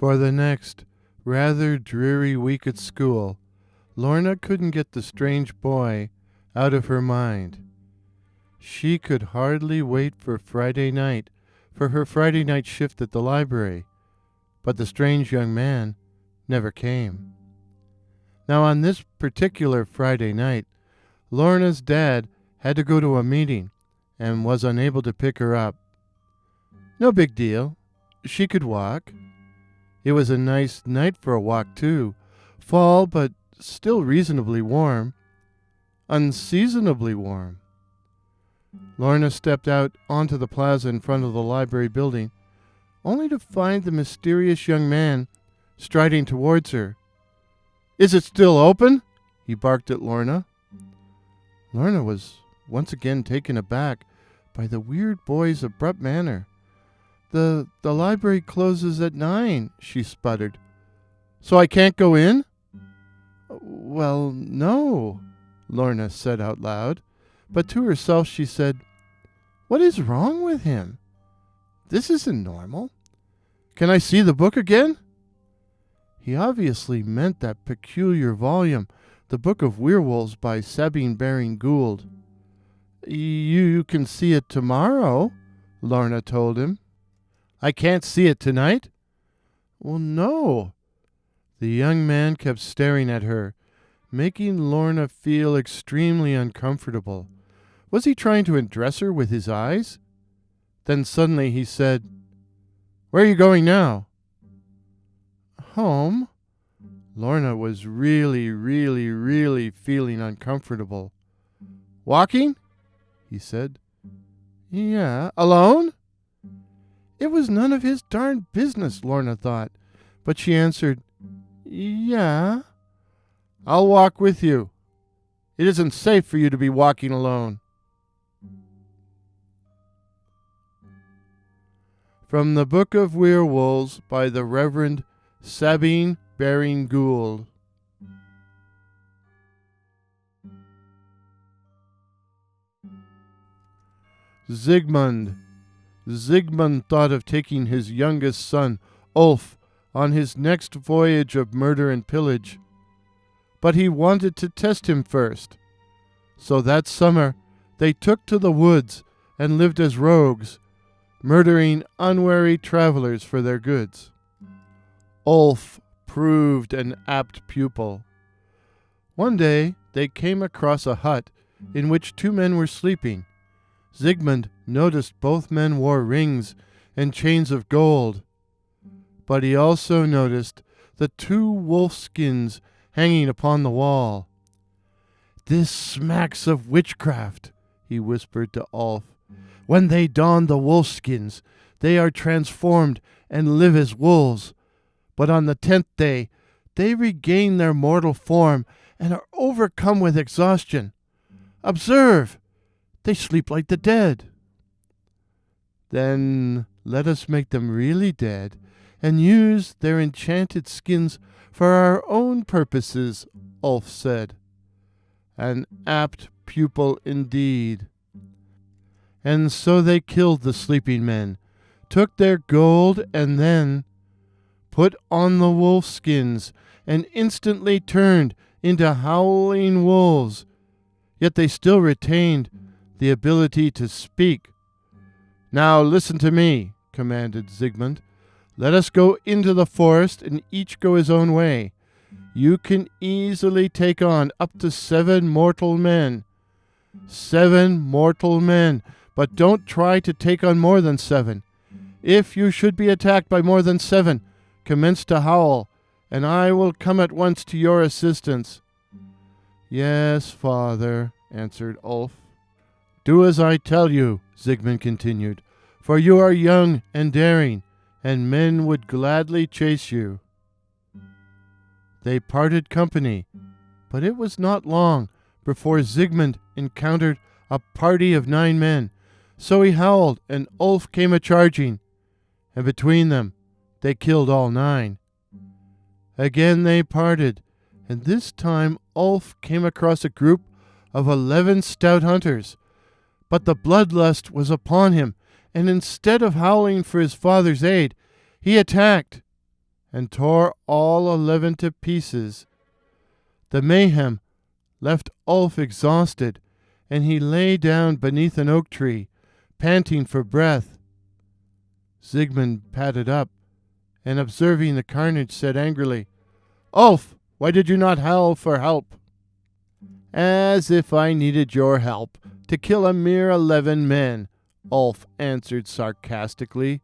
For the next rather dreary week at school, Lorna couldn't get the strange boy out of her mind. She could hardly wait for her Friday night shift at the library, but the strange young man never came. Now on this particular Friday night, Lorna's dad had to go to a meeting and was unable to pick her up. No big deal. She could walk. It was a nice night for a walk, too. Fall, but still reasonably warm. Unseasonably warm. Lorna stepped out onto the plaza in front of the library building, only to find the mysterious young man striding towards her. "Is it still open?" he barked at Lorna. Lorna was once again taken aback by the weird boy's abrupt manner. The library closes at 9, she sputtered. "So I can't go in?" "Well, no," Lorna said out loud, but to herself she said, "What is wrong with him? This isn't normal. Can I see the book again?" He obviously meant that peculiar volume, the Book of Werewolves by Sabine Baring-Gould. You can see it tomorrow," Lorna told him. "I can't see it tonight?" "Well, no." The young man kept staring at her, making Lorna feel extremely uncomfortable. Was he trying to undress her with his eyes? Then suddenly he said, "Where are you going now?" "Home." Lorna was really feeling uncomfortable. "Walking?" he said. "Yeah." "Alone?" It was none of his darned business, Lorna thought, but she answered, "Yeah." "I'll walk with you. It isn't safe for you to be walking alone." From the Book of Werewolves by the Reverend Sabine Baring-Gould. Zygmunt thought of taking his youngest son, Ulf, on his next voyage of murder and pillage. But he wanted to test him first. So that summer they took to the woods and lived as rogues, murdering unwary travelers for their goods. Ulf proved an apt pupil. One day they came across a hut in which 2 men were sleeping. Zygmunt noticed both men wore rings and chains of gold, but he also noticed the 2 wolf skins hanging upon the wall. "This smacks of witchcraft," he whispered to Ulf. "When they don the wolf skins, they are transformed and live as wolves. But on the 10th day, they regain their mortal form and are overcome with exhaustion. Observe! They sleep like the dead." "Then let us make them really dead and use their enchanted skins for our own purposes," Ulf said. An apt pupil indeed. And so they killed the sleeping men, took their gold, and then put on the wolf skins, and instantly turned into howling wolves. Yet they still retained the ability to speak. "Now listen to me," commanded Zygmunt. "Let us go into the forest and each go his own way. You can easily take on up to 7 mortal men. 7 mortal men, but don't try to take on more than 7. If you should be attacked by more than 7, commence to howl, and I will come at once to your assistance." "Yes, father," answered Ulf. "Do as I tell you," Zygmunt continued, "for you are young and daring, and men would gladly chase you." They parted company, but it was not long before Zygmunt encountered a party of 9 men. So he howled, and Ulf came a-charging, and between them they killed all 9. Again they parted, and this time Ulf came across a group of 11 stout hunters. But the bloodlust was upon him, and instead of howling for his father's aid, he attacked and tore all 11 to pieces. The mayhem left Ulf exhausted, and he lay down beneath an oak tree, panting for breath. Sigmund padded up, and observing the carnage, said angrily, "Ulf, why did you not howl for help?" "As if I needed your help to kill a mere 11 men," Ulf answered sarcastically.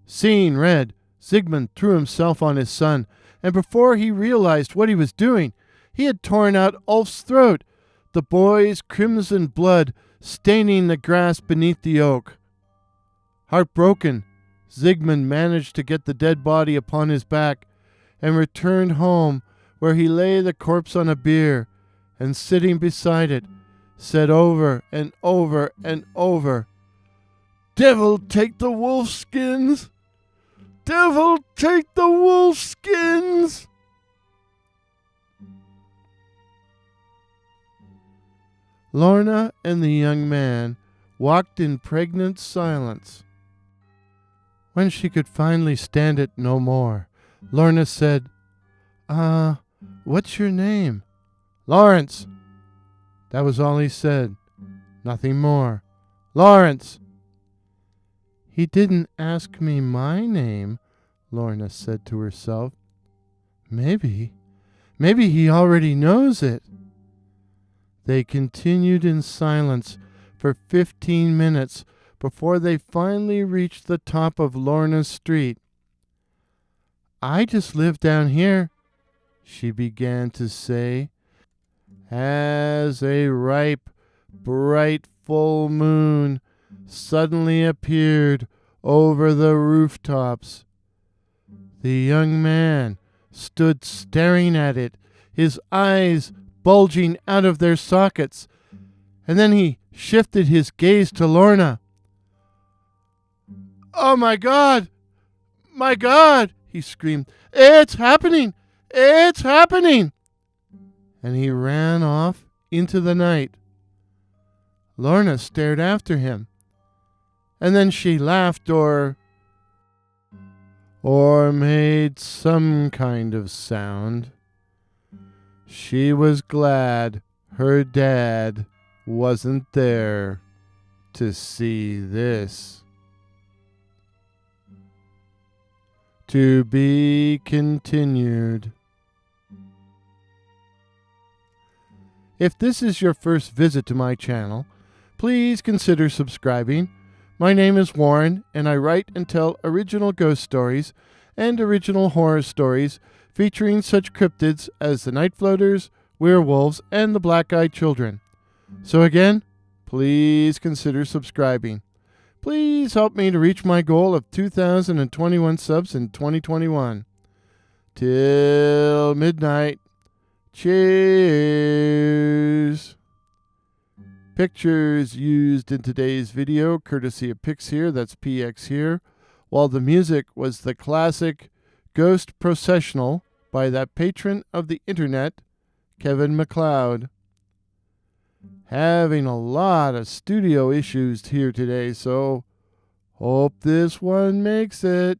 Seeing red, Sigmund threw himself on his son, and before he realized what he was doing, he had torn out Ulf's throat, the boy's crimson blood staining the grass beneath the oak. Heartbroken, Sigmund managed to get the dead body upon his back and returned home, where he lay the corpse on a bier, and sitting beside it, said over and over and over, "Devil take the wolf skins! Devil take the wolf skins!" Lorna and the young man walked in pregnant silence. When she could finally stand it no more, Lorna said, "What's your name?" "Lawrence." That was all he said. Nothing more. "Lawrence." "He didn't ask me my name," Lorna said to herself. Maybe he already knows it." They continued in silence for 15 minutes before they finally reached the top of Lorna's street. "I just live down here," she began to say, as a ripe, bright full moon suddenly appeared over the rooftops. The young man stood staring at it, his eyes bulging out of their sockets, and then he shifted his gaze to Lorna. "Oh, my God! My God!" he screamed. "It's happening! It's happening!" And he ran off into the night. Lorna stared after him, and then she laughed or made some kind of sound. She was glad her dad wasn't there to see this. To be continued. If this is your first visit to my channel, please consider subscribing. My name is Warren, and I write and tell original ghost stories and original horror stories featuring such cryptids as the Night Floaters, Werewolves, and the Black-Eyed Children. So again, please consider subscribing. Please help me to reach my goal of 2,021 subs in 2021. Till midnight. Cheers. Pictures used in today's video, courtesy of Pix here, that's PX here, while the music was the classic Ghost Processional by that patron of the internet, Kevin MacLeod. Having a lot of studio issues here today, so hope this one makes it.